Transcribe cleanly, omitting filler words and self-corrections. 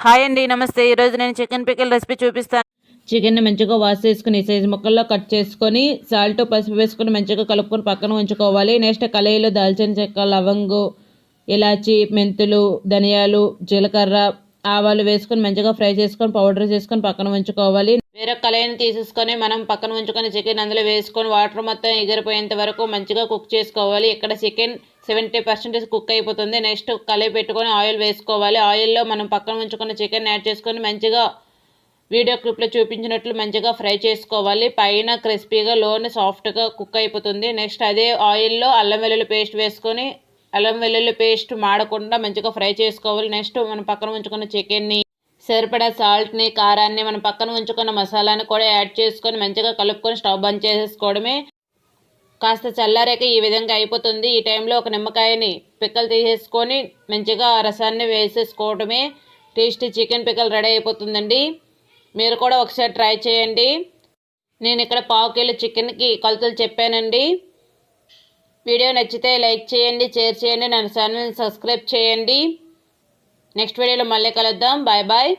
Hi అండి, నమస్తే. ఈరోజు నేను చికెన్ పికిల్ రెసిపీ చూపిస్తాను. చికెన్ని మంచిగా వాష్ చేసుకుని సైజు ముక్కల్లో కట్ చేసుకొని సాల్ట్ పసుపు వేసుకొని మంచిగా కలుపుకొని పక్కన ఉంచుకోవాలి. నెక్స్ట్ కళాయిలో దాల్చిన చెక్క, లవంగు, ఇలాచి, మెంతులు, ధనియాలు, జీలకర్ర, ఆవాలు వేసుకొని మంచిగా ఫ్రై చేసుకొని పౌడర్ చేసుకొని పక్కన ఉంచుకోవాలి. వేరే కళాయిని తీసేసుకొని మనం పక్కన ఉంచుకొని చికెన్ అందులో వేసుకొని వాటర్ మొత్తం ఎగిరిపోయేంత వరకు మంచిగా కుక్ చేసుకోవాలి. ఇక్కడ చికెన్ 70% కుక్ అయిపోతుంది. నెక్స్ట్ కళాయి పెట్టుకొని ఆయిల్ వేసుకోవాలి. ఆయిల్లో మనం పక్కన ఉంచుకున్న చికెన్ యాడ్ చేసుకొని మంచిగా వీడియో క్లిప్లో చూపించినట్లు మంచిగా ఫ్రై చేసుకోవాలి. పైన క్రిస్పీగా, లోన సాఫ్ట్గా కుక్ అయిపోతుంది. నెక్స్ట్ అదే ఆయిల్లో అల్లం వెల్లుల్లి పేస్ట్ వేసుకొని అల్లం వెల్లుల్లి పేస్ట్ మాడకుండా మంచిగా ఫ్రై చేసుకోవాలి. నెక్స్ట్ మనం పక్కన ఉంచుకున్న చికెన్ని, సరిపడా సాల్ట్ని, కారాన్ని, మనం పక్కన ఉంచుకున్న మసాలాని కూడా యాడ్ చేసుకొని మంచిగా కలుపుకొని స్టవ్ బంద్ చేసేసుకోవడమే. కాస్త చల్లారాక ఈ విధంగా అయిపోతుంది. ఈ టైంలో ఒక నిమ్మకాయని పిక్కలు తీసేసుకొని మంచిగా రసాన్ని వేసేసుకోవడమే. టేస్టీ చికెన్ పిక్కల్ రెడీ అయిపోతుందండి. మీరు కూడా ఒకసారి ట్రై చేయండి. నేను ఇక్కడ 1/2 కిలో చికెన్కి కొలతలు చెప్పానండి. వీడియో నచ్చితే లైక్ చేయండి, షేర్ చేయండి, నా ఛానల్ని సబ్స్క్రైబ్ చేయండి. నెక్స్ట్ వీడియోలో మళ్ళీ కలుద్దాం. Bye bye.